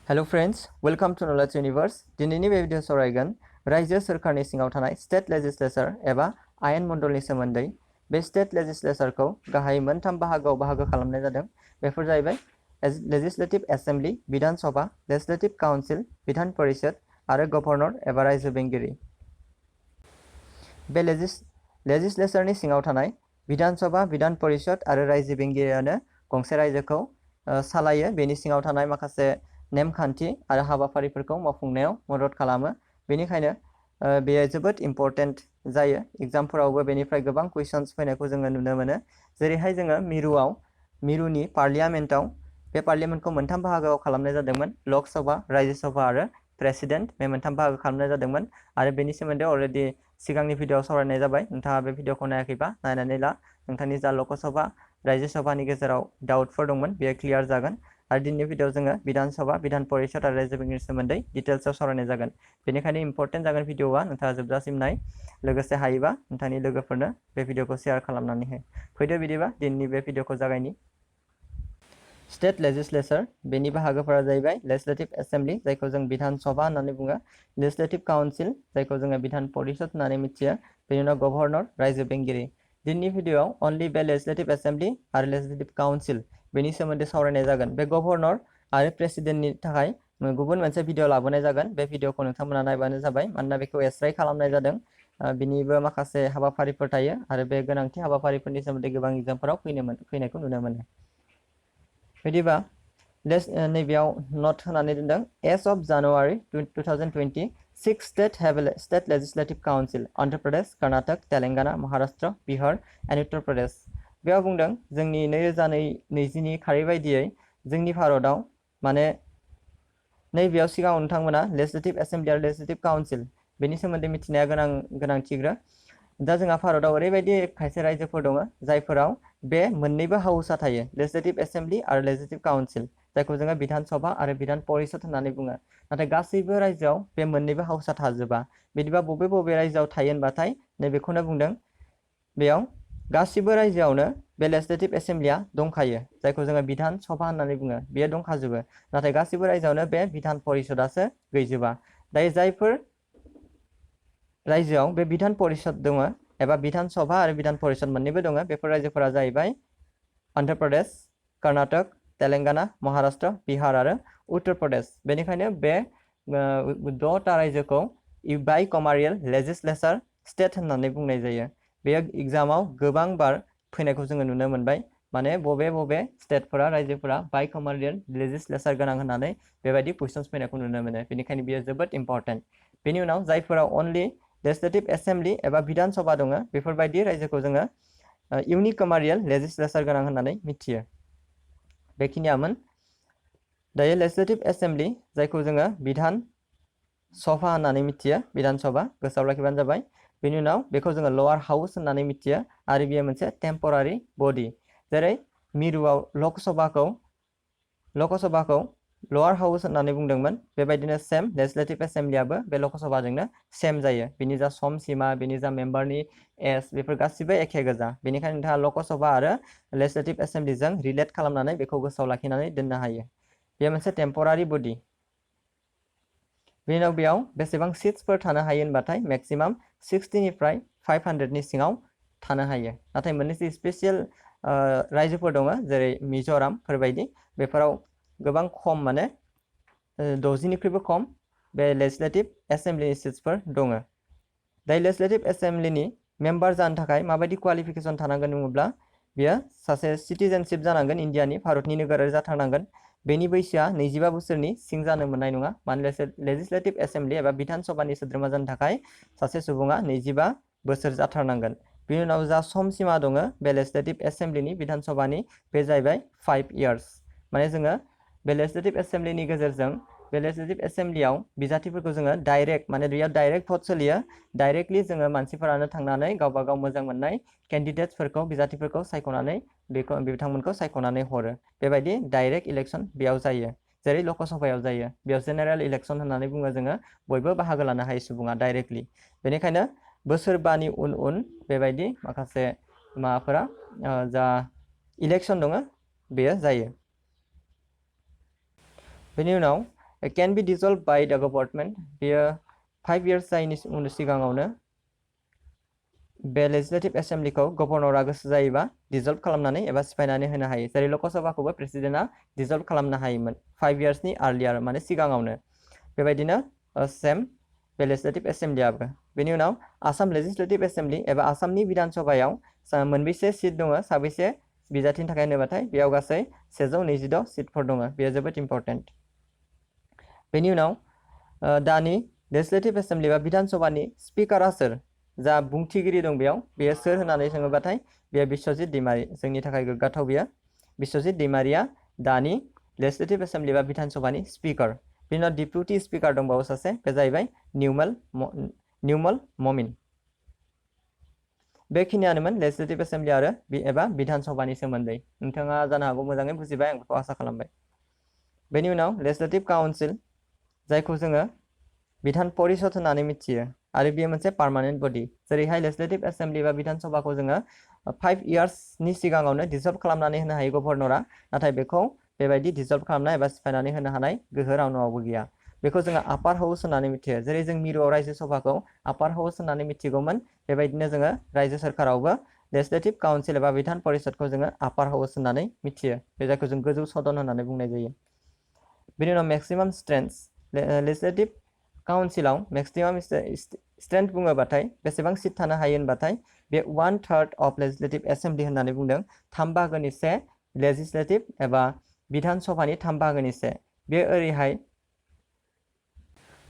Hello friends, welcome to Knowledge Universe. दिनैनि बे video सावरायगोन रायजो सोरखारनि सिङाव थानाय स्टेट लेजिस्लेचर एबा आयेन मण्डलनि सोमोन्दै। बे स्टेट लेजिस्लेचरखौ गाहायै मोनथाम बाहागोआव बाहागो खालामनाय जादों। बेफोर जाहैबाय लेजिस्लेटिव एसेम्बली बिधान सभा, लेजिस्लेटिव काउन्सिल बिधान परिषद आरो गभर्नर एबा रायजो बेंगिरि। बे लेजिस्लेचरनि सिङाव थानाय बिधान सभा, बिधान परिषद आरो रायजो बेंगिरियानो गंसे रायजोखौ सालायो। बेनि सिङाव थानाय माखासे नेमखान्थि आरो हाबाफारिफोरखौ मावफुंनायाव मदद खालामो। बेनिखायनो बेयो जोबोद इम्परटेन्ट जायो। एग्जामफोरावबो बेनिफ्राय गोबां कुइसन्स फैनायखौ जोङो नुनो मोनो। जेरैहाय जोङो मिरुनि पार्लियामेन्टआव बे पार्लियामेन्टखौ मोनथाम बाहागोआव खालामनाय जादोंमोन। लक सभा, रायजो सभा आरो प्रेसिडेन्ट, बे मोनथाम बाहागो खालामनाय जादोंमोन। आरो बेनि सोमोन्दै अलरेडि सिगांनि भिडिअआव सावरायनाय जाबाय। नोंथाङा बे भिडिअखौ नायाखैबा नायनानै ला। नोंथांनि जा लकसभा, रायजो सभानि गेजेराव डाउटफोर दंमोन बेयो क्लियार जागोन। आरो दिनैनि भिडिअआव जोङो बिधान सभा, बिधान परिषद आरो रायजो बेंगिरिनि सोमोन्दै डिटेल्सआव सावरायनाय जागोन। बेनिखायनो इम्परटेन्ट जागोन भिडिअआ, नोंथाङा जोबजासिम नाय। लोगोसे हायोबा नोंथांनि लोगोफोरनो बे भिडिअखौ शेयार खालामनानै हो। फैदो बिदिबा दिनैनि बे भिडिअखौ जागायनि। स्टेट लेजिस्लेचर, बेनि बाहागोफोरा जाहैबाय लेजिस्लेटिव एसेम्बली, जायखौ जों बिधान सभा होननानै बुङो, लेजिस्लेटिव काउन्सिल, जायखौ जोङो बिधान परिषद होननानै मिथियो, बेनि उनाव गभर्नर, रायजो बेंगिरि। दिनैनि भिडिअआव अनलि बे लेजिस्लेटिव एसेम्बली आरो लेजिस्लेटिव काउन्सिल बेनि सोमोन्दै सावरायनाय जागोन। बे गभर्नर आरो प्रेसिडेन्टनि थाखाय गुबुन मोनसे भिडिअ लाबोनाय जागोन। बे भिडिअखौ नोंथांमोना नायबानो जाबाय, मानोना बेखौ एक्सट्राय खालामनाय जादों। बिनिबो माखासे हाबाफारिफोर थायो आरो बे गोनांथि हाबाफारिफोरनि सोमोन्दै गोबां एग्जामफोराव फैनायखौ नुनो मोनो। बिदिबा नैबेयाव नट होनानै दोनदों, as of January 2020 6 states have a state legislative council: Andhra Pradesh, Karnataka, Telangana, Maharashtra, Bihar and Uttar Pradesh. बेयाव बुंदों जोंनि 2020नि खारि बायदियै जोंनि भारतआव माने नैबेयाव सिगाङाव नोंथांमोना लेजिस्लेटिभ एसेम्बली आरो लेजिस्लेटिभ काउन्सिल बेनि सोमोन्दै मिथिनाया गोनांथिग्रो। दा जोंहा भारतआव ओरैबायदि खायसे रायजोफोर दङ जायफोराव बे मोननैबो हाउसआ थायो, लेजिस्लेटिभ एसेम्बली आरो लेजिस्लेटिभ काउन्सिल, जायखौ जोङो बिधान सभा आरो बिधान परिषद होननानै बुङो। नाथाय गासैबो रायजोआव बे मोननैबो हाउसआ थाजोबा। बिदिबा बबे रायजोआव थायो होनबाथाय नैबेखौनो बुंदों, बेयाव गासिबो रायजोआवनो बे लेजिस्लेटिभ एसेम्बलीया दंखायो, जायखौ जोङो बिधान सभा होननानै बुङो, बेयो दंखाजोबो। नाथाय गासिबो रायजोआवनो बे बिधान परिषदासो गैजोबा। दायो जायफोर रायजोआव बे बिधान परिषद दङ एबा बिधान सभा आरो बिधान परिषद मोननैबो दङ, बेफोर रायजोफोरा जाहैबाय आन्ध्र प्रदेश, कर्नाटक, तेलेंगाना, महाराष्ट्र, बिहार आरो उत्तर प्रदेश। बेनिखायनो बे 6टा रायजोखौ बाइ कमारियेल लेजिस्लेचर स्टेट होननानै बुंनाय जायो। बेयो एग्जामाव गोबां बार फैनायखौ जोङो नुनो मोनबाय। माने बबे स्टेटफोरा, रायजोफोरा बाइ कमारियेल लेजिस्लेचर गोनां होननानै बेबायदि कुइसन्स फैनायखौ नुनो मोनो। बेनिखायनो बेयो जोबोद इम्परटेन्ट। बेनि उनाव जायफोराव अनलि लेजिस्लेटिभ एसेम्बली एबा बिधान सभा दङ, बेफोरबायदि रायजोखौ जोङो इउनिकमारियेल लेजिस्लेचर गोनां होननानै मिथियो। बेखिनियामोन। दायो लेजिस्लेटिभ एसेम्बली, जायखौ जोङो बिधान सभा होननानै मिथियो, बिधान सभा गोसोआव लाखिबानो जाबाय। बेनि उनाव बेखौ जोङो लवार हाउस होननानै मिथियो आरो बेयो मोनसे टेम्परारि बडि। जेरै मिरुआव लकसभाखौ लवार हाउस होननानै बुंदोंमोन, बेबायदिनो सेम लेजिस्लेटिभ एसेम्बलीआबो बे लकसभाजोंनो सेम जायो। बिनि जा सम सीमा, बिनि जा मेम्बारनि एज, बेफोर गासिबो एखे गोजा। बेनिखायनो नोंथाङा लकसभा आरो लेजिस्लेटिभ एसेम्बलीजों रिलेट खालामनानै बेखौ गोसोआव लाखिनानै दोननो हायो। बेयो मोनसे टेम्परारि बडि। बेनि उनाव बेयाव बेसेबां सिट्सफोर थानो हायो होनबाथाय मेक्सिमाम 60निफ्राय 500नि सिङाव थानो हायो। नाथाय मोननैसो स्पेसियेल रायजोफोर दङ, जेरै मिज'रामफोरबायदि, बेफोराव गोबां खम, माने 60निख्रुइबो खम बे लेजिस्लेटिभ एसेम्बलीनि सिट्सफोर दङ। दायो लेजिस्लेटिभ एसेम्बलीनि मेम्बार जानो थाखाय माबायदि क्वालिफिकेसन थानांगोन बुङोब्ला, बेयो सासे सिटिजेनशिप जानांगोन, इन्डियानि, भारतनि नोगोरारि जाथारनांगोन। बेनि बैसोआ 25 बोसोरनि सिं जानो मोननाय नङा। मानोना लेजिस्लेटिभ एसेम्बली एबा बिधान सभानि सोद्रोमा जानो थाखाय सासे सुबुङा 25 बोसोर जाथारनांगोन। बेनि उनाव जा सम सीमा दङ बे लेजिस्लेटिभ एसेम्बलीनि, बिधान सभानि, बे जाहैबाय 5 इयार्स। माने जोङो बे लेजिस्लेटिभ एसेम्बलीनि गेजेरजों, बे लेजिस्लेटिभ एसेम्बलीआव बिजाथिफोरखौ जोङो डाइरेक्ट, माने बेयाव डाइरेक्ट भट सोलियो। डाइरेक्टलि जोङो मानसिफोरानो थांनानै गावबा गाव मोजां मोननाय केन्डिडेट्सफोरखौ, बिजाथिफोरखौ सायख'नानै बिथांमोनखौ सायख'नानै हरो। बेबायदि डाइरेक्ट इलेक्सन बेयाव जायो, जेरै लकसभायाव जायो। बेयाव जेनेरेल इलेक्सन होननानै बुङो, जोङो बयबो बाहागो लानो हायो सुबुङा डाइरेक्टलि। बेनिखायनो बोसोरबानि उन बेबायदि माखासे माबाफोरा जा इलेक्सन दङ बेयो जायो। बेनि उनाव can be dissolved by the government बेयो 5 years जायैनि सिगाङावनो बे लेजिस्लेटिभ एसेम्ब्लिखौ गभर्नरा गोसो जायोबा डिजल्भ खालामनानै एबा सिफायनानै होनो हायो जेरै लकसभाखौबो प्रेसिडेन्टआ डिजल्भ खालामनो हायोमोन 5 yearsनि आर्लियार माने सिगाङावनो बेबायदिनो सेम बे लेजिस्लेटिभ एसेम्ब्लियाबो बेनि उनाव आसाम लेजिस्लेटिभ एसेम्ब्लि एबा आसामनि बिधान सभायाव मोनबेसे सिट दङ साबेसे बिजाथिनि थाखाय होनोबाथाय बेयाव गासै 126 सिटफोर दङ बेयो जोबोद इम्पर्टेन्ट बेनि उनाव दानि लेजिस्लेटिभ एसेम्ब्लि एबा बिधान सभानि स्पिकारा सोर जा बुंथिगिरि दं बेयो सोर होननानै सोङोबाथाय बेयो बिश्वजित दैमारी जोंनि थाखाय गोग्गाथाव बेयो बिश्वजित दैमारीया दानि लेजिस्लेटिभ एसेम्ब्लि एबा बिधान सभानि स्पिकार बेनि उनाव डिप्युटि स्पिकार दंबावो सासे बे जाहैबाय निउमल ममिन बेखिनियानोमोन लेजिस्लेटिभ एसेम्ब्लि आरो एबा बिधान सभानि सोमोन्दै नोंथाङा जानो हागौ मोजाङै बुजिबाय आं बेखौ आसा खालामबाय बेनि उनाव लेजिस्लेटिभ काउन्सिल जायखौ जोङो बिधान परिषद होननानै मिथियो आरो बेयो मोनसे पार्मानेन्ट बडि जेरैहाय लेजिस्लेटिभ एसेम्ब्लि एबा बिधान सभाखौ जोङो 5 yearsनि सिगाङावनो डिजल्भ खालामनानै होनो हायो गभर्नरा नाथाय बेखौ बेबायदि डिजल्भ खालामनाय एबा सिफायनानै होनो हानाय गोहो रावनावबो गैया बेखौ जोङो आपार हाउस होननानै मिथियो जेरै जों मिरुआव रायजो सभाखौ आपार हाउस होननानै मिथिगौमोन बेबायदिनो जोङो रायजो सोरखारावबो लेजिस्लेटिभ काउन्सिल एबा बिधान परिषदखौ जोङो आपार हाउस होननानै मिथियो बे जायखौ जों गोजौ सदन होननानै बुंनाय जायो बेनि उनाव मेक्सिमाम स्ट्रेन्थ लेजिस्लेटिभ काउन्सिलाव मेक्सिमाम स्ट्रेन्थ बुङोबाथाय बेसेबां सिट थानो हायो होनबाथाय बे 1/3 अफ लेजिस्लेटिभ एसेम्ब्लि होननानै बुंदों 3 बाहागोनि से लेजिस्लेटिभ एबा बिधान सभानि 3 बाहागोनि से बे ओरैहाय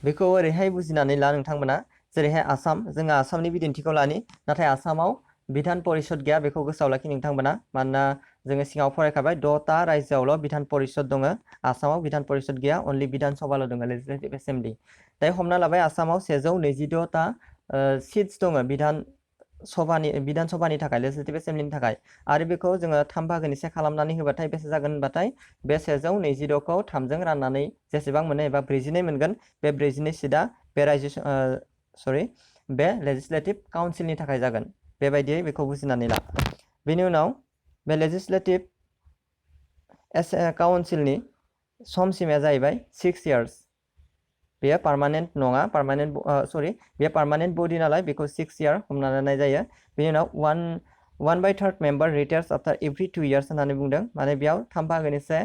बेखौ ओरैहाय बुजिनानै ला नोंथांमोना जेरैहाय आसाम जोङो आसामनि बिदिन्थिखौ लानि नाथाय आसामाव बिधान परिषद गैया बेखौ गोसोआव लाखि नोंथांमोना मानोना जोङो सिगाङाव फरायखाबाय 6टा रायजोआवल' बिधान परिषद दङ आसामाव बिधान परिषद गैया अनलि बिधान सभाल' दङ लेजिस्लेटिभ एसेम्ब्लि दायो हमना लाबाय आसामाव 126टा सिट्स दङ बिधान सभानि थाखाय लेजिस्लेटिभ एसेम्ब्लिनि थाखाय आरो बेखौ जोङो 3 बाहागोनि से खालामनानै होबाथाय बेसे जागोन होनबाथाय बे 126खौ 3जों राननानै जेसेबां मोनो एबा 42 मोनगोन बे 42 सिटआ बे बे लेजिस्लेटिभ काउन्सिलनि थाखाय जागोन बेबायदियै बेखौ बुजिनानै ला बेनि उनाव बे लेजिस्लेटिभ काउन्सिलनि समसिमाया जाहैबाय 6 years बेयो पार्मानेन्ट नङा बेयो पार्मानेन्ट बडि नालाय बेखौ 6 year हमना लानाय जायो बेनि उनाव 1/3 मेम्बार रिटायार्स आफ्टार एभ्रि 2 years होननानै बुंदों माने बेयाव 3 बाहागोनि से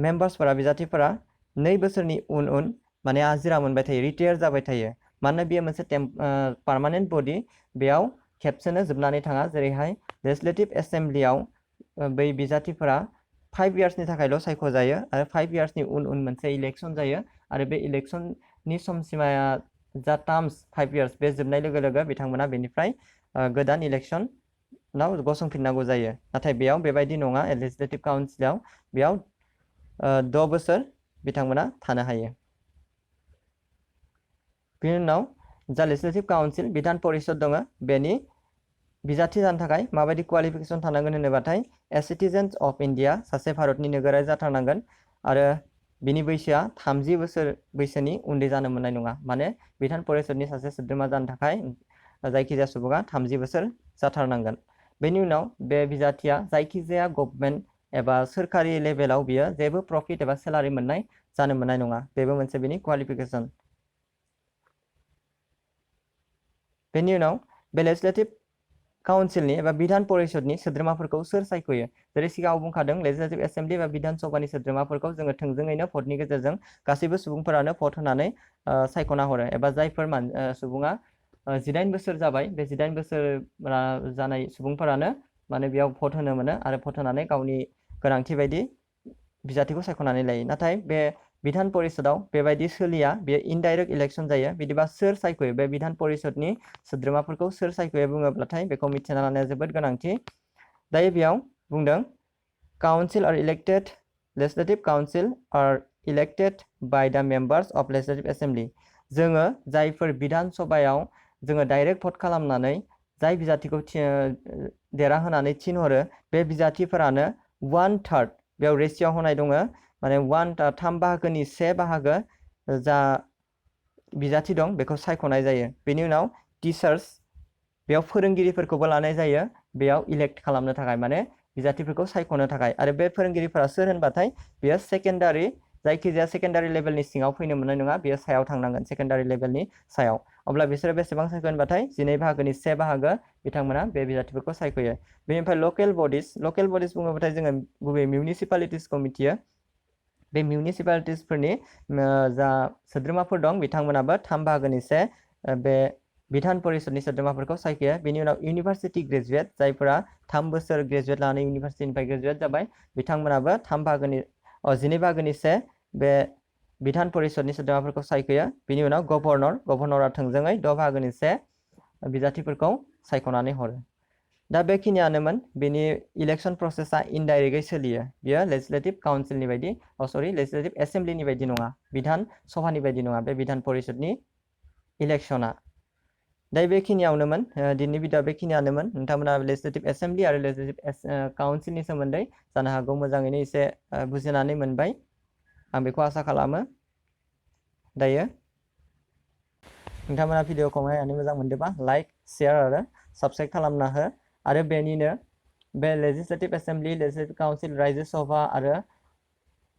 मेम्बार्सफोरा बिजाथिफोरा 2 बोसोरनि उन माने आजिरा मोनबाय थायो रिटायार जाबाय थायो मानोना बेयो मोनसे पार्मानेन्ट बडि बेयाव खेबसेनो जोबनानै थाङा जेरैहाय लेजिस्लेटिभ एसेम्ब्लियाव बै बिजाथिफोरा 5 yearsनि थाखायल' सायख'जायो आरो 5 yearsनि उन मोनसे इलेक्सन जायो आरो बे इलेक्सननि समसिमाया जा टार्म्स 5 years बे जोबनाय लोगो लोगो बिथांमोना बेनिफ्राय गोदान इलेक्सनाव गसंफिननांगौ जायो नाथाय बेयाव बेबायदि नङा लेजिस्लेटिभ काउन्सिलाव बेयाव 6 बोसोर बिथांमोना थानो हायो बेनि उनाव जा लेजिस्लेटिभ काउन्सिल बिधान परिषद दङ बेनि बिजाथि जानो थाखाय माबायदि क्वालिफिकेसन थानांगोन होनोबाथाय ए सिटिजेन्स अफ इन्डिया सासे भारतनि नोगोरारि जाथारनांगोन आरो बिनि बैसोआ 30 बोसोर बैसोनि उन्दै जानो मोननाय नङा माने बिधान परिषदनि सासे सोद्रोमा जानो थाखाय जायखिजाया सुबुङा 30 बोसोर जाथारनांगोन बेनि उनाव बे बिजाथिया जायखिजाया गभर्नमेन्ट एबा सोरखारि लेभेलाव बियो जेबो प्रफिट एबा सेलारि मोननाय जानो मोननाय नङा बेबो मोनसे बिनि क्वालिफिकेसन बेनि उनाव बे लेजिस्लेटिभ काउन्सिलनि एबा बिधान परिषदनि सोद्रोमाफोरखौ सोर सायख'यो जेरै सिगाङाव बुंखादों लेजिस्लेटिभ एसेम्ब्लि एबा बिधान सभानि सोद्रोमाफोरखौ जोङो थोंजोङैनो भटनि गेजेरजों गासैबो सुबुंफोरानो भट होनानै सायख'ना हरो एबा जायफोर सुबुङा 19 बोसोर जाबाय बे 19 बोसोर जानाय सुबुंफोरानो माने बेयाव भट होनो मोनो आरो भट होनानै गावनि गोनांथि बायदि बिजाथिखौ सायख'नानै लायो नाथाय बे बिधान परिषदाव बेबायदि सोलिया बेयो इनडाइरेक्ट इलेक्सन जायो बिदिबा सोर सायख'यो बे बिधान परिषदनि सोद्रोमाफोरखौ सोर सायख'यो बुङोब्लाथाय बेखौ मिथिना लानाया जोबोद गोनांथि दायो बेयाव बुंदों council are elected legislative council are elected by the members of legislative assembly जोङो जायफोर बिधान सभायाव जोङो डाइरेक्ट भट खालामनानै जाय बिजाथिखौ देरहाहोनानै थिनहरो बे बिजाथिफोरानो 1/3 बेयाव रेसिय'आव होनाय दङ माने 3 बाहागोनि 1 बाहागो जा बिजाथि दं बेखौ सायख'नाय जायो बेनि उनाव टिचार्स बेयाव फोरोंगिरिफोरखौबो लानाय जायो बेयाव इलेक्ट खालामनो थाखाय माने बिजाथिफोरखौ सायख'नो थाखाय आरो बे फोरोंगिरिफोरा सोर होनबाथाय बेयो सेकेन्डारि जायखिजाया सेकेन्डारि लेभेलनि सिङाव फैनो मोननाय नङा, बेयो सायाव थांनांगोन सेकेन्डारि लेभेलनि सायाव। अब्ला बिसोरो बेसेबां सायख'यो होनबाथाय 12 बाहागोनि 1 बाहागो बिथांमोना बे बिजाथिफोरखौ सायख'यो। बेनिफ्राय लकेल बडिस बुङोबाथाय जोङो गुबै मिउनिसिपालिटिसखौ मिथियो। बे मिउनिसिपालिटिसफोरनि जा सोद्रोमाफोर दं बिथांमोनाबो 3 बाहागोनि 1 बे बिधान परिषदनि सोद्रोमाफोरखौ सायख'यो। बेनि उनाव इउनिभार्सिटि ग्रेजुवेट, जायफोरा 3 बोसोर ग्रेजुवेट लानानै इउनिभार्सिटिनिफ्राय ग्रेजुवेट जाबाय, बिथांमोनाबो 12 बाहागोनि 1 बे बिधान परिषदनि सोद्रोमाफोरखौ सायख'यो। बेनि उनाव गभर्नरा थोंजोङै 6 बाहागोनि 1 बिजाथिफोरखौ सायख'नानै हरो। दा बेखिनियानोमोन। बेनि इलेक्शन प्रसेसा इनडाइरेक्टयै सोलियो। बियो लेजिस्लेटिभ काउन्सिलनि बायदि लेजिस्लेटिभ एसेम्ब्लिनि बायदि नङा, बिधान सभानि बायदि नङा बे बिधान परिषदनि इलेक्शना। दा बेखिनियावनोमोन, दिनैनि भिडिअ'आ बेखिनियानोमोन। नोंथांमोना लेजिस्लेटिभ एसेम्ब्लि आरो लेजिस्लेटिभ काउन्सिलनि सोमोन्दै जानो हागौ मोजाङैनो एसे बुजिनानै मोनबाय, आं बेखौ आसा खालामो। दायो नोंथांमोना भिडिअ'खौ नायनानै मोजां मोनदोंबा लाइक, शेयार आरो साबस्क्राइब खालामना हो। आरो बेनिनो बे लेजिस्लेटिभ एसेम्ब्लि, लेजिस्लेटिभ काउन्सिल, रायजो सभा आरो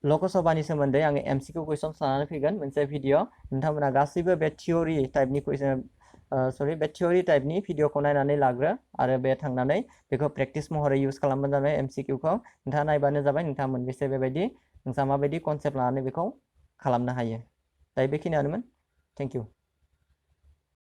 लकसभानि सोमोन्दै आङो MCQ कुइसन्स लानानै फैगोन मोनसे भिडिअ'। नोंथांमोना गासैबो बे थियरि टाइपनि भिडिअ'खौ नायनानै लाग्रो आरो बे थांनानै बेखौ प्रेक्टिस महरै इउज खालामबानो जाबाय। MCQखौ नोंथाङा नायबानो जाबाय नोंथाङा मोनबेसे बेबायदि नोंथाङा माबायदि कनसेप्ट लानानै बेखौ खालामनो हायो। दायो बेखिनियानोमोन। Thank you.